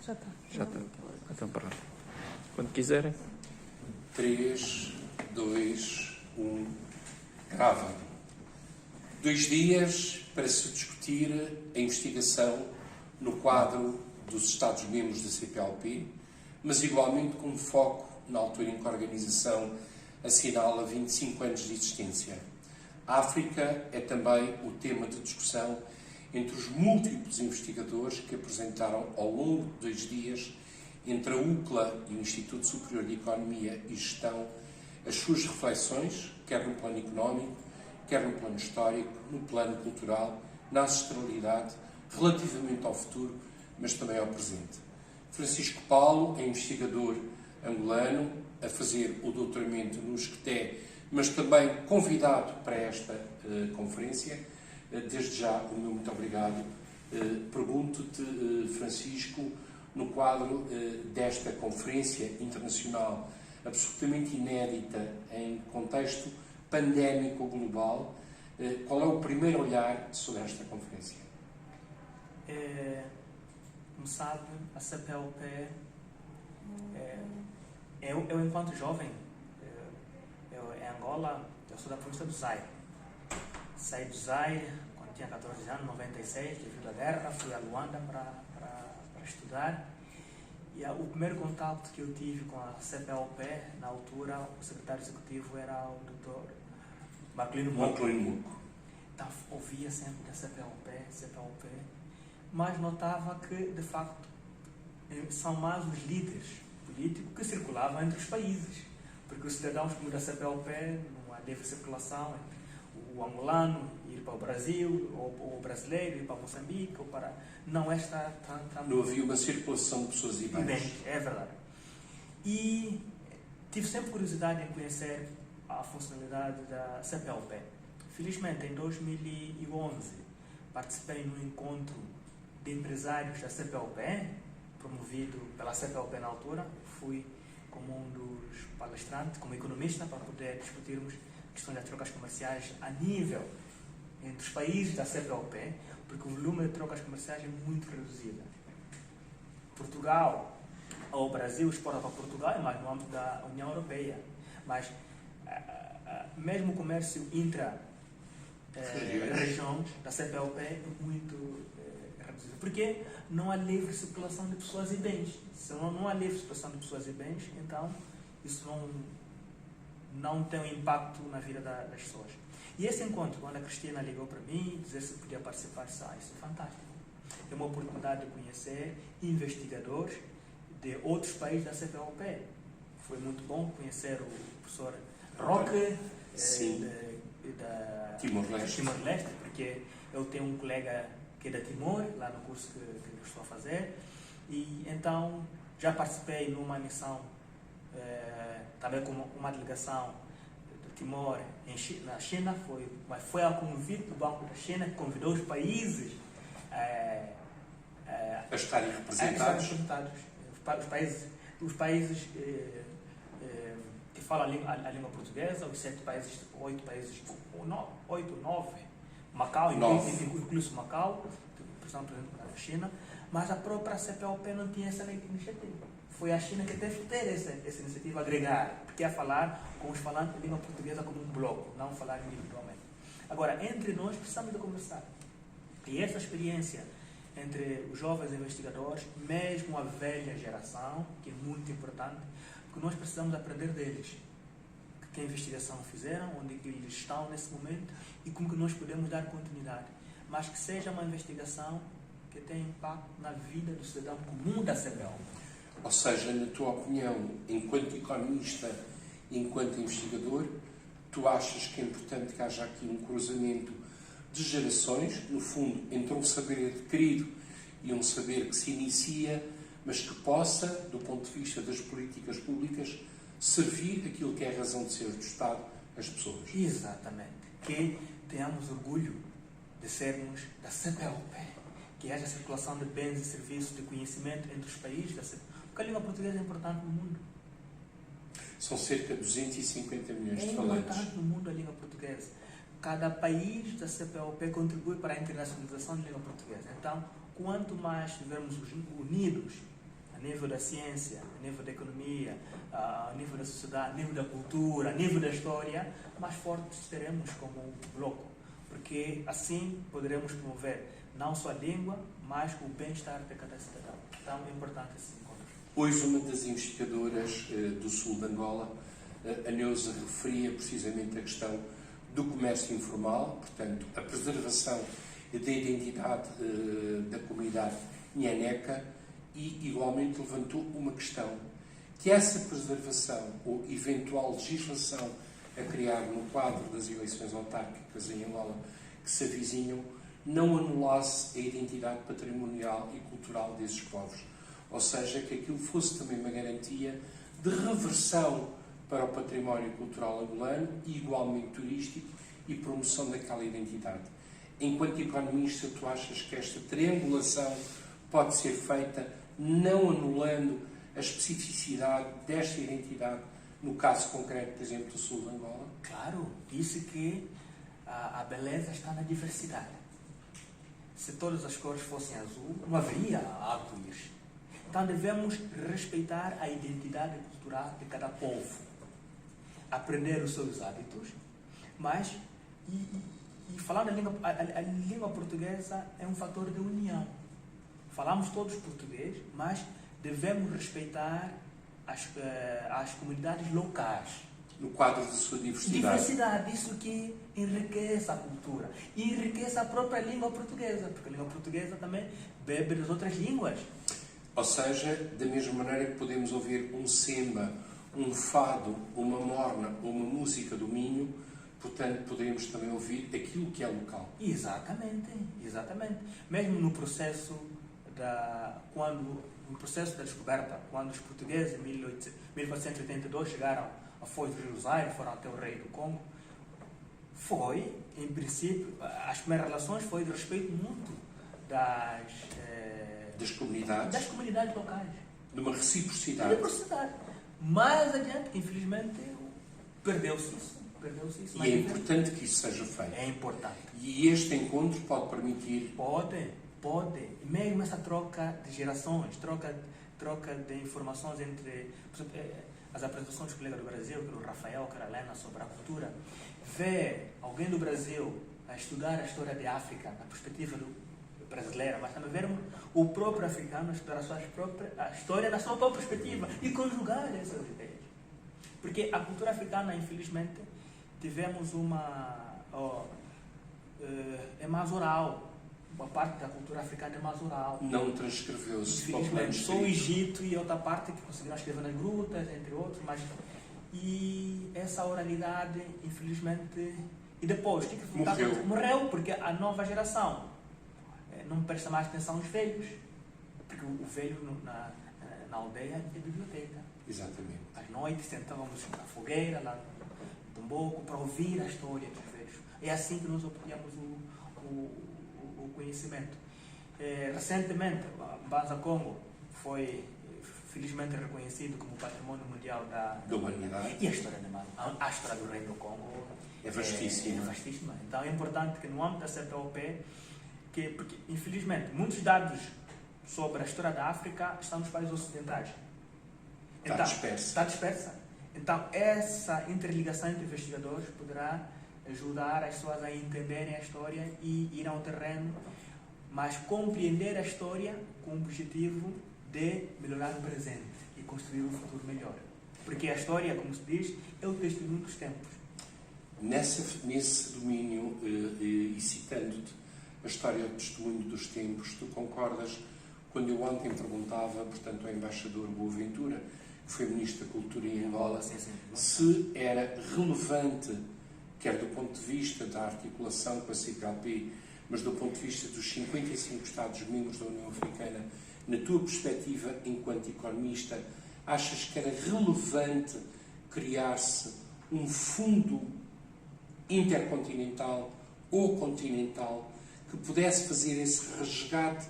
Já está. Já está. Então pronto. Quando quiserem. 3, 2, 1, grava. 2 dias para se discutir a investigação no quadro dos Estados-membros da CPLP, mas igualmente com foco na altura em que a organização assinala 25 anos de existência. A África é também o tema de discussão entre os múltiplos investigadores que apresentaram ao longo de 2 dias, entre a UCLA e o Instituto Superior de Economia e Gestão, as suas reflexões, quer no plano económico, quer no plano histórico, no plano cultural, na ancestralidade, relativamente ao futuro, mas também ao presente. Francisco Paulo é investigador angolano, a fazer o doutoramento no ISCTE, mas também convidado para esta conferência. Desde já, o meu muito obrigado. Pergunto-te, Francisco, no quadro desta conferência internacional absolutamente inédita em contexto pandémico global, qual é o primeiro olhar sobre esta conferência? Como sabe, a CPLP, eu enquanto jovem, em Angola, eu sou da província do Zaire. Saí do Zaire quando tinha 14 anos, 96, devido à guerra, fui a Luanda para estudar. E o primeiro contato que eu tive com a CPLP, na altura, o secretário executivo era o Dr. Marcolino Moco. Então, ouvia sempre da CPLP, mas notava que, de facto, são mais os líderes políticos que circulavam entre os países, porque os cidadãos, como da CPLP, não há livre circulação entre o angolano ir para o Brasil, ou o brasileiro ir para Moçambique, ou para... Não esta... Não havia uma circulação de pessoas e bens. É verdade. E tive sempre curiosidade em conhecer a funcionalidade da CPLP. Felizmente, em 2011, participei num encontro de empresários da CPLP, promovido pela CPLP na altura. Fui como um dos palestrantes, como economista, para poder discutirmos questões das trocas comerciais a nível entre os países da CPLP, porque o volume de trocas comerciais é muito reduzido. Portugal, ou o Brasil, exporta para Portugal, mas no âmbito da União Europeia. Mas mesmo o comércio intra-regiões da CPLP é muito reduzido. Porque não há livre circulação de pessoas e bens. Se não há livre circulação de pessoas e bens, então isso não tem um impacto na vida das pessoas. E esse encontro, quando a Cristina ligou para mim, dizer se podia participar, isso é fantástico. É uma oportunidade de conhecer investigadores de outros países da CPLP. Foi muito bom conhecer o professor Roque, da Timor-Leste, porque eu tenho um colega que é da Timor, lá no curso que eu estou a fazer, e então já participei numa missão, também com uma delegação de Timor na China, foi ao convite do Banco da China, que convidou os países a estarem representados. Os países que falam a língua portuguesa, os 7 países, 8 países, 8, 9, Macau, incluso Macau, portanto, a China, mas a própria CPLP não tinha essa iniciativa. Foi a China que teve que ter essa iniciativa agregar, porque é falar com os falantes de língua portuguesa como um bloco, não falar individualmente. Agora, entre nós, precisamos de conversar. E essa experiência entre os jovens investigadores, mesmo a velha geração, que é muito importante, porque nós precisamos aprender deles. Que investigação fizeram, onde eles estão nesse momento e como que nós podemos dar continuidade. Mas que seja uma investigação que tenha impacto na vida do cidadão comum da CPLP. Ou seja, na tua opinião, enquanto economista e enquanto investigador, tu achas que é importante que haja aqui um cruzamento de gerações, no fundo, entre um saber adquirido e um saber que se inicia, mas que possa, do ponto de vista das políticas públicas, servir aquilo que é a razão de ser do Estado, as pessoas. Exatamente. Que tenhamos orgulho de sermos da CPLP, que haja circulação de bens e serviços de conhecimento entre os países da CPLP. Porque a língua portuguesa é importante no mundo. São cerca de 250 milhões de falantes. É importante no mundo a língua portuguesa. Cada país da CPLP contribui para a internacionalização da língua portuguesa. Então, quanto mais estivermos unidos a nível da ciência, a nível da economia, a nível da sociedade, a nível da cultura, a nível da história, mais fortes seremos como bloco. Porque assim poderemos promover não só a língua, mas o bem-estar de cada cidadão. Então é importante esse encontro. Hoje, uma das investigadoras do sul de Angola, a Neuza, referia precisamente a questão do comércio informal, portanto, a preservação da identidade da comunidade nhaneca, e igualmente levantou uma questão, que essa preservação ou eventual legislação a criar no quadro das eleições autárquicas em Angola que se avizinham não anulasse a identidade patrimonial e cultural desses povos. Ou seja, que aquilo fosse também uma garantia de reversão para o património cultural angolano e igualmente turístico e promoção daquela identidade. Enquanto economista, tu achas que esta triangulação pode ser feita não anulando a especificidade desta identidade, no caso concreto, por exemplo, do sul de Angola? Claro, disse que a beleza está na diversidade. Se todas as cores fossem azul, não haveria arco-íris. Então devemos respeitar a identidade cultural de cada povo, aprender os seus hábitos, mas, e falando a língua portuguesa é um fator de união. Falamos todos português, mas devemos respeitar as comunidades locais. No quadro da sua diversidade. Diversidade, isso que enriquece a cultura e enriquece a própria língua portuguesa, porque a língua portuguesa também bebe das outras línguas. Ou seja, da mesma maneira que podemos ouvir um semba, um fado, uma morna ou uma música do Minho, portanto, podemos também ouvir aquilo que é local. Exatamente, exatamente. Mesmo no processo no processo da descoberta, quando os portugueses em 1482 chegaram a Foz do Rio Zaire, foram até o rei do Congo, foi, em princípio, as primeiras relações foi de respeito mútuo das comunidades locais. De uma reciprocidade. Reciprocidade. Mais adiante, infelizmente, perdeu-se isso. E é importante que isso seja feito. É importante. E este encontro pode permitir... Pode. Mesmo essa troca de gerações, troca de informações entre... Por exemplo, as apresentações dos colegas do Brasil, pelo Rafael Carolina, sobre a cultura, ver alguém do Brasil a estudar a história de África na perspectiva brasileira, mas também ver o próprio africano estudar a história na sua própria perspectiva e conjugar essas ideias. Porque a cultura africana, infelizmente, tivemos é mais oral. Uma parte da cultura africana é mais oral. Não transcreveu-se. Infelizmente, só o Egito e outra parte que conseguiram escrever nas grutas, entre outros, mas... E essa oralidade, infelizmente... E depois, morreu, porque a nova geração não presta mais atenção aos velhos. Porque o velho na aldeia é biblioteca. Exatamente. Às noites sentávamos na fogueira, lá no Tumboco, para ouvir a história dos velhos. É assim que nós obtínhamos o conhecimento. Recentemente, Mbanza Congo foi felizmente reconhecido como Patrimônio Mundial da Humanidade. E a história do rei do Congo é vastíssima. É vastíssima. Então é importante que no âmbito da CPLP, porque infelizmente muitos dados sobre a história da África estão nos países ocidentais. Está dispersa. Então essa interligação entre investigadores poderá ajudar as pessoas a entenderem a história e ir ao terreno, mas compreender a história com o objetivo de melhorar o presente e construir um futuro melhor. Porque a história, como se diz, é o testemunho dos tempos. Nesse domínio, e citando-te a história do testemunho dos tempos, tu concordas quando eu ontem perguntava, portanto, ao embaixador Boaventura, que foi Ministro da Cultura em Angola, se era relevante, quer do ponto de vista da articulação com a CPLP, mas do ponto de vista dos 55 Estados-membros da União Africana, na tua perspectiva, enquanto economista, achas que era relevante criar-se um fundo intercontinental ou continental que pudesse fazer esse resgate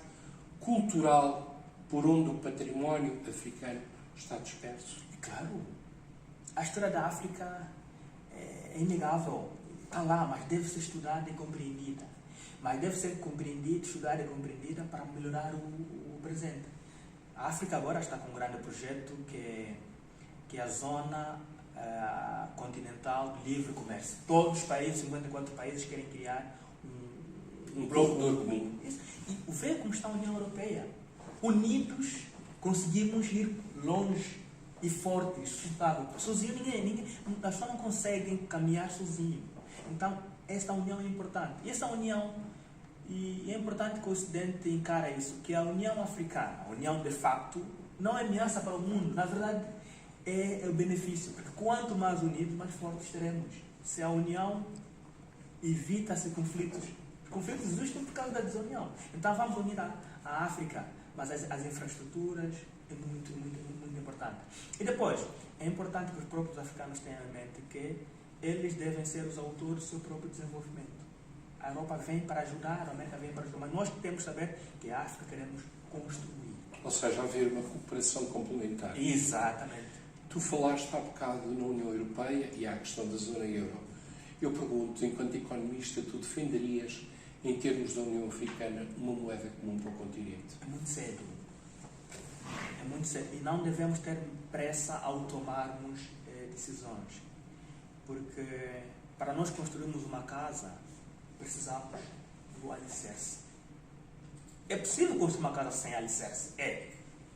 cultural por onde o património africano está disperso? Claro. A história da África é inegável. Está lá, mas deve ser estudada e compreendida. mas deve ser compreendido, estudada e compreendida para melhorar o presente. A África agora está com um grande projeto que é a zona continental de livre comércio. Todos os países, 54 países, querem criar Um corredor comum. E vê como está a União Europeia. Unidos conseguimos ir longe e fortes, sustentável. Sozinho ninguém, as pessoas não conseguem caminhar sozinho. Então, esta união é importante. E essa união, e é importante que o Ocidente encara isso, que a União Africana, a União de facto, não é ameaça para o mundo. Na verdade, é o benefício. Porque quanto mais unidos, mais fortes seremos. Se a União evita-se conflitos. Os conflitos existem por causa da desunião. Então, vamos unir a África, mas as infraestruturas é muito importante. E depois, é importante que os próprios africanos tenham em mente que eles devem ser os autores do seu próprio desenvolvimento. A Europa vem para ajudar, a América vem para ajudar, mas nós temos que saber que a África queremos construir. Ou seja, haver uma cooperação complementar. Exatamente. Tu falaste há bocado na União Europeia e há a questão da zona euro. Eu pergunto, enquanto economista, tu defenderias, em termos da União Africana, uma moeda comum para o continente? É muito cedo. É muito cedo. E não devemos ter pressa ao tomarmos decisões. Porque para nós construirmos uma casa, precisamos do alicerce. É possível construir uma casa sem alicerce? É.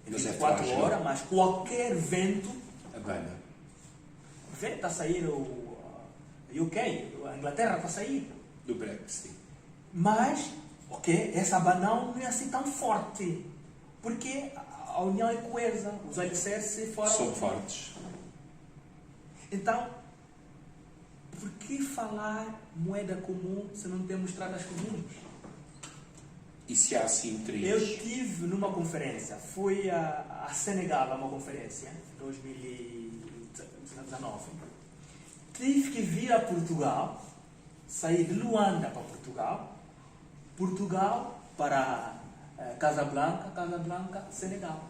Mas 24 frágil. horas, mas qualquer vento... Abana. O vento está a sair, o UK, a Inglaterra está a sair. Do Brexit. Mas, ok, essa abanão não é assim tão forte. Porque a união é coesa, os alicerces foram... São fortes. Então, por que falar moeda comum se não temos estradas comuns? E se há assimetrias? Eu estive numa conferência, fui a Senegal a uma conferência, em 2019. Tive que vir a Portugal, sair de Luanda para Portugal, Portugal para Casablanca, Senegal.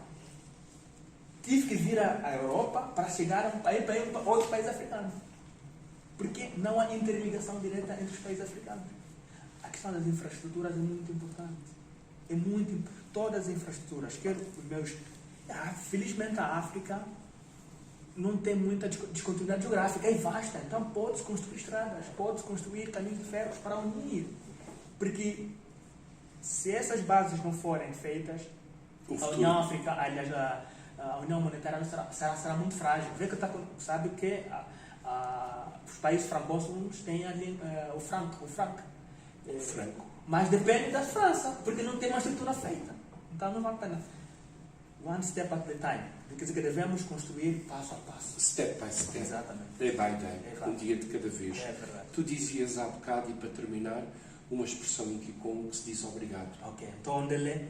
Tive que vir à Europa para chegar a outros países africanos. Porque não há interligação direta entre os países africanos. A questão das infraestruturas é muito importante. É muito importante. Todas as infraestruturas, felizmente a África não tem muita descontinuidade geográfica, é vasta, então pode-se construir estradas, pode-se construir caminhos de ferros para unir. Porque se essas bases não forem feitas, a União Africana, aliás, a União Monetária será muito frágil. Vê que sabe que os países francófonos têm o franco. Mas depende da França, porque não tem uma estrutura feita. Então não vale a pena. One step at a time. Quer dizer que devemos construir passo a passo. Step by step. Exatamente. Day by day. Exato. Um dia de cada vez. É verdade. Tu dizias há bocado, e para terminar, uma expressão em Kikongo que se diz obrigado. Ok. Tondele.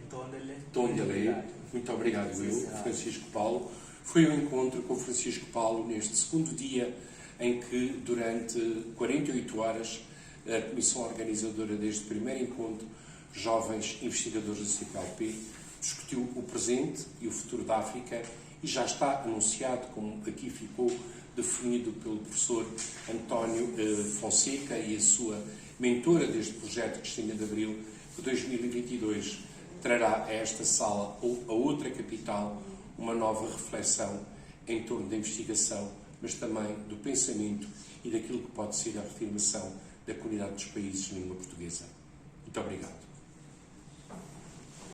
Muito obrigado, Sim, eu, sim. Francisco Paulo. Foi um encontro com o Francisco Paulo neste segundo dia em que, durante 48 horas, a comissão organizadora deste primeiro encontro, Jovens Investigadores da CPLP, discutiu o presente e o futuro da África e já está anunciado, como aqui ficou definido pelo professor António Fonseca e a sua mentora deste projeto, Cristina de Abril, que 2022 trará a esta sala ou a outra capital uma nova reflexão em torno da investigação, mas também do pensamento e daquilo que pode ser a reafirmação da comunidade dos países de língua portuguesa. Muito obrigado.